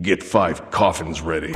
Get 5 coffins ready.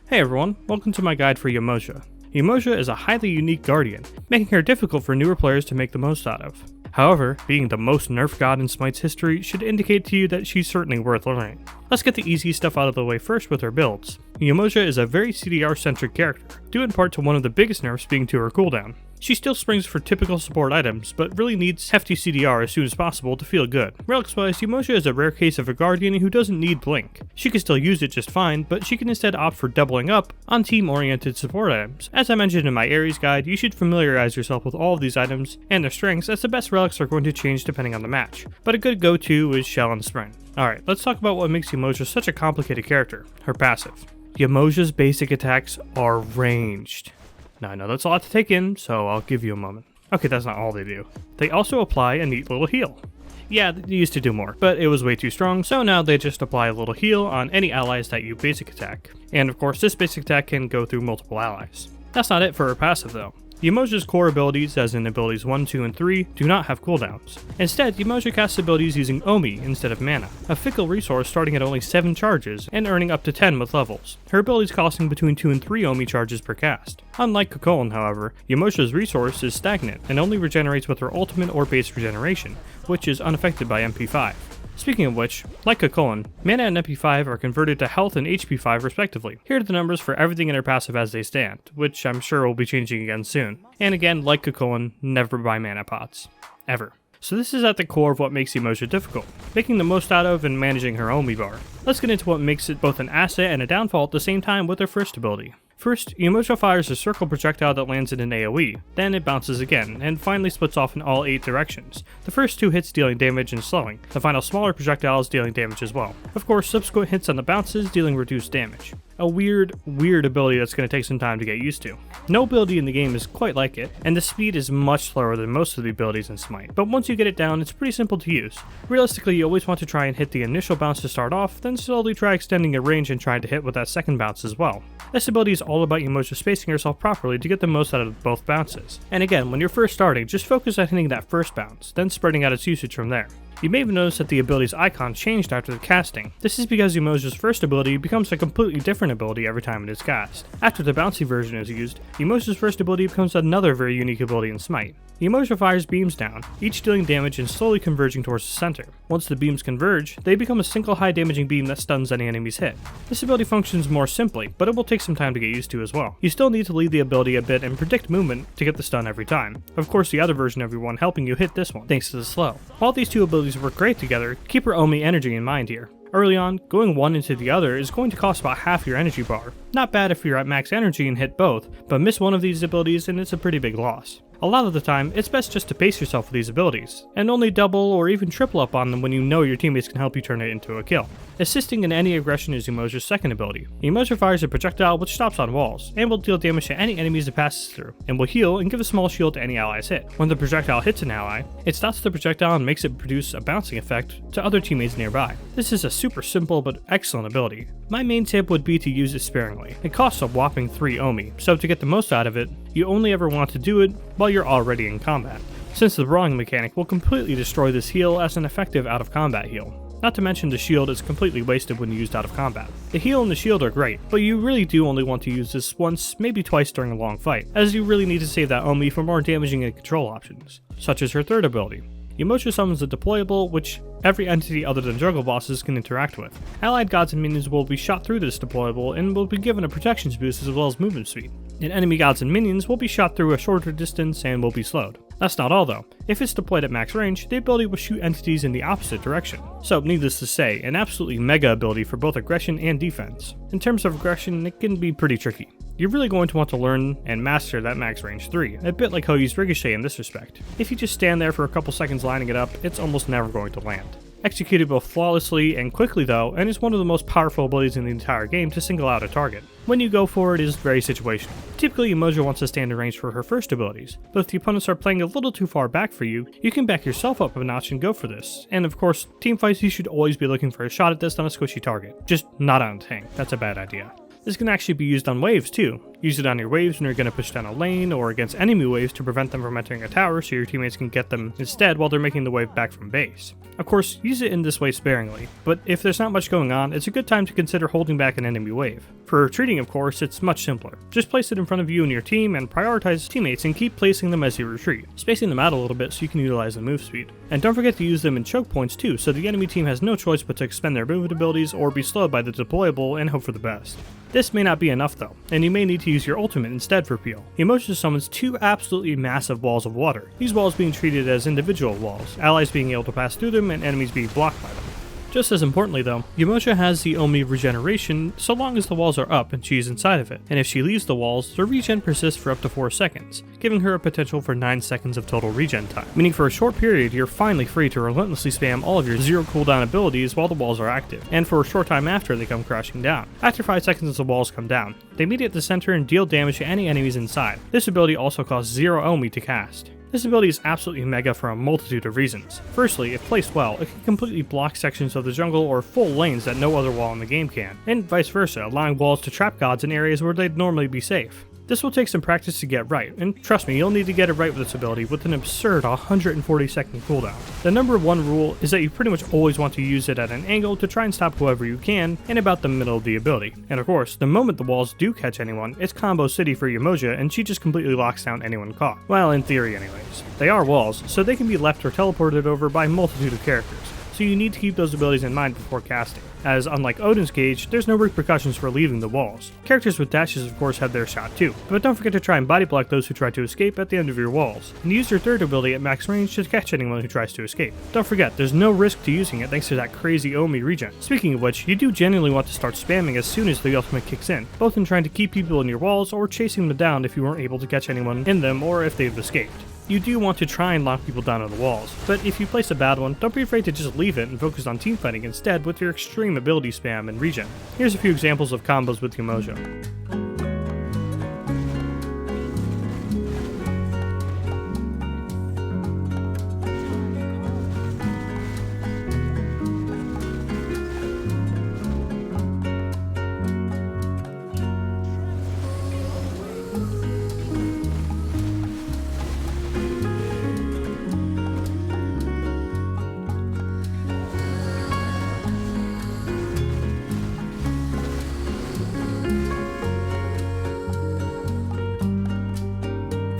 Hey everyone, welcome to my guide for Yemoja. Yemoja is a highly unique guardian, making her difficult for newer players to make the most out of. However, being the most nerfed god in SMITE's history should indicate to you that she's certainly worth learning. Let's get the easy stuff out of the way first with her builds. Yemoja is a very CDR-centric character, due in part to one of the biggest nerfs being to her cooldown. She still springs for typical support items, but really needs hefty CDR as soon as possible to feel good. Relics-wise, Yemoja is a rare case of a guardian who doesn't need blink. She can still use it just fine, but she can instead opt for doubling up on team-oriented support items. As I mentioned in my Ares guide, you should familiarize yourself with all of these items and their strengths, as the best relics are going to change depending on the match. But a good go-to is Shell and Sprint. Alright, let's talk about what makes Yemoja such a complicated character, her passive. Yemoja's basic attacks are ranged. Now I know that's a lot to take in, so I'll give you a moment. Okay, that's not all they do. They also apply a neat little heal. Yeah, they used to do more, but it was way too strong, so now they just apply a little heal on any allies that you basic attack. And of course, this basic attack can go through multiple allies. That's not it for her passive though. Yemoja's core abilities, as in abilities 1, 2, and 3, do not have cooldowns. Instead, Yemoja casts abilities using Omi instead of mana, a fickle resource starting at only 7 charges and earning up to 10 with levels, her abilities costing between 2 and 3 Omi charges per cast. Unlike Kukulkan, however, Yemoja's resource is stagnant and only regenerates with her ultimate or base regeneration, which is unaffected by MP5. Speaking of which, like Kukulkan, mana and MP5 are converted to health and HP5 respectively. Here are the numbers for everything in her passive as they stand, which I'm sure will be changing again soon. And again, like Kukulkan, never buy mana pots. Ever. So this is at the core of what makes Yemoja difficult, making the most out of and managing her Omi bar. Let's get into what makes it both an asset and a downfall at the same time with her first ability. First, Yemoja fires a circle projectile that lands in an AoE, then it bounces again, and finally splits off in all 8 directions. The first 2 hits dealing damage and slowing, the final smaller projectiles dealing damage as well. Of course, subsequent hits on the bounces dealing reduced damage. A weird ability that's going to take some time to get used to. No ability in the game is quite like it, and the speed is much slower than most of the abilities in SMITE, but once you get it down, it's pretty simple to use. Realistically, you always want to try and hit the initial bounce to start off, then slowly try extending your range and trying to hit with that second bounce as well. This ability is all about Yemoja spacing herself properly to get the most out of both bounces. And again, when you're first starting, just focus on hitting that first bounce, then spreading out its usage from there. You may have noticed that the ability's icon changed after the casting. This is because Yemoja's first ability becomes a completely different ability every time it is cast. After the bouncy version is used, Yemoja's first ability becomes another very unique ability in SMITE. Yemoja fires beams down, each dealing damage and slowly converging towards the center. Once the beams converge, they become a single high damaging beam that stuns any enemy's hit. This ability functions more simply, but it will take some time to get used to as well. You still need to lead the ability a bit and predict movement to get the stun every time. Of course, the other version of your one helping you hit this one, thanks to the slow. While these two abilities work great together, keep your Omi energy in mind here. Early on, going one into the other is going to cost about half your energy bar. Not bad if you're at max energy and hit both, but miss one of these abilities and it's a pretty big loss. A lot of the time, it's best just to pace yourself with these abilities, and only double or even triple up on them when you know your teammates can help you turn it into a kill. Assisting in any aggression is Yemoja's second ability. Yemoja fires a projectile which stops on walls, and will deal damage to any enemies it passes through, and will heal and give a small shield to any allies hit. When the projectile hits an ally, it stops the projectile and makes it produce a bouncing effect to other teammates nearby. This is a super simple but excellent ability. My main tip would be to use it sparingly. It costs a whopping 3 Omi, so to get the most out of it, you only ever want to do it while you're already in combat, since the brawling mechanic will completely destroy this heal as an effective out of combat heal. Not to mention the shield is completely wasted when used out of combat. The heal and the shield are great, but you really do only want to use this once, maybe twice during a long fight, as you really need to save that Omi for more damaging and control options, such as her third ability. Yemoja summons a deployable, which every entity other than juggle bosses can interact with. Allied gods and minions will be shot through this deployable and will be given a protections boost as well as movement speed. And enemy gods and minions will be shot through a shorter distance and will be slowed. That's not all though. If it's deployed at max range, the ability will shoot entities in the opposite direction. So needless to say, an absolutely mega ability for both aggression and defense. In terms of aggression, it can be pretty tricky. You're really going to want to learn and master that max range 3, a bit like how you use Ricochet in this respect. If you just stand there for a couple seconds lining it up, it's almost never going to land. Executed both flawlessly and quickly though, and is one of the most powerful abilities in the entire game to single out a target. When you go for it is very situational. Typically Yemoja wants to stand in range for her first abilities, but if the opponents are playing a little too far back for you, you can back yourself up a notch and go for this. And of course, team fights you should always be looking for a shot at this on a squishy target, just not on a tank, that's a bad idea. This can actually be used on waves too. Use it on your waves when you're going to push down a lane, or against enemy waves to prevent them from entering a tower so your teammates can get them instead while they're making the wave back from base. Of course, use it in this way sparingly, but if there's not much going on, it's a good time to consider holding back an enemy wave. For retreating, of course, it's much simpler. Just place it in front of you and your team and prioritize teammates and keep placing them as you retreat, spacing them out a little bit so you can utilize the move speed. And don't forget to use them in choke points too, so the enemy team has no choice but to expend their movement abilities or be slowed by the deployable and hope for the best. This may not be enough though, and you may need to use your ultimate instead for peel. Yemoja summons 2 absolutely massive walls of water, these walls being treated as individual walls, allies being able to pass through them and enemies being blocked by them. Just as importantly though, Yemoja has the Omi regeneration so long as the walls are up and she is inside of it, and if she leaves the walls, the regen persists for up to 4 seconds, giving her a potential for 9 seconds of total regen time, meaning for a short period you're finally free to relentlessly spam all of your 0 cooldown abilities while the walls are active, and for a short time after they come crashing down. After 5 seconds the walls come down, they meet at the center and deal damage to any enemies inside. This ability also costs 0 Omi to cast. This ability is absolutely mega for a multitude of reasons. Firstly, if placed well, it can completely block sections of the jungle or full lanes that no other wall in the game can, and vice versa, allowing walls to trap gods in areas where they'd normally be safe. This will take some practice to get right, and trust me, you'll need to get it right with this ability with an absurd 140 second cooldown. The number 1 rule is that you pretty much always want to use it at an angle to try and stop whoever you can, in about the middle of the ability. And of course, the moment the walls do catch anyone, it's combo city for Yemoja and she just completely locks down anyone caught. Well, in theory anyways. They are walls, so they can be left or teleported over by a multitude of characters, so you need to keep those abilities in mind before casting, as unlike Odin's Gauge, there's no repercussions for leaving the walls. Characters with dashes of course have their shot too, but don't forget to try and body block those who try to escape at the end of your walls, and use your third ability at max range to catch anyone who tries to escape. Don't forget, there's no risk to using it thanks to that crazy Omi regen. Speaking of which, you do genuinely want to start spamming as soon as the ultimate kicks in, both in trying to keep people in your walls or chasing them down if you weren't able to catch anyone in them or if they've escaped. You do want to try and lock people down on the walls, but if you place a bad one, don't be afraid to just leave it and focus on teamfighting instead with your extreme ability spam and regen. Here's a few examples of combos with Yemoja.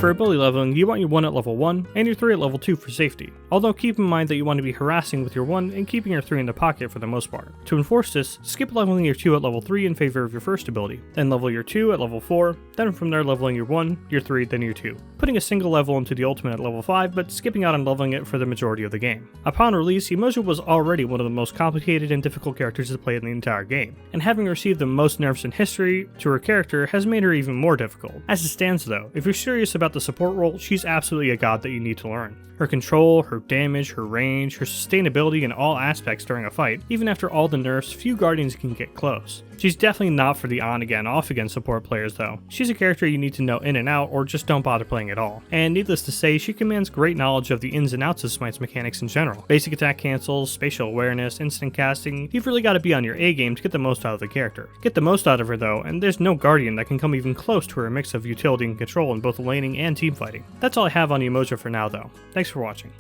For ability leveling, you want your 1 at level 1 and your 3 at level 2 for safety, although keep in mind that you want to be harassing with your 1 and keeping your 3 in the pocket for the most part. To enforce this, skip leveling your 2 at level 3 in favor of your first ability, then level your 2 at level 4, then from there leveling your 1, your 3, then your 2, putting a single level into the ultimate at level 5 but skipping out on leveling it for the majority of the game. Upon release, Yemoja was already one of the most complicated and difficult characters to play in the entire game, and having received the most nerfs in history to her character has made her even more difficult. As it stands though, if you're serious about the support role, she's absolutely a god that you need to learn. Her control, her damage, her range, her sustainability in all aspects during a fight, even after all the nerfs, few guardians can get close. She's definitely not for the on-again, off-again support players though. She's a character you need to know in and out or just don't bother playing at all. And needless to say, she commands great knowledge of the ins and outs of Smite's mechanics in general. Basic attack cancels, spatial awareness, instant casting, you've really got to be on your A game to get the most out of the character. Get the most out of her though, and there's no guardian that can come even close to her mix of utility and control in both laning and teamfighting. That's all I have on Yemoja for now though. Thanks for watching.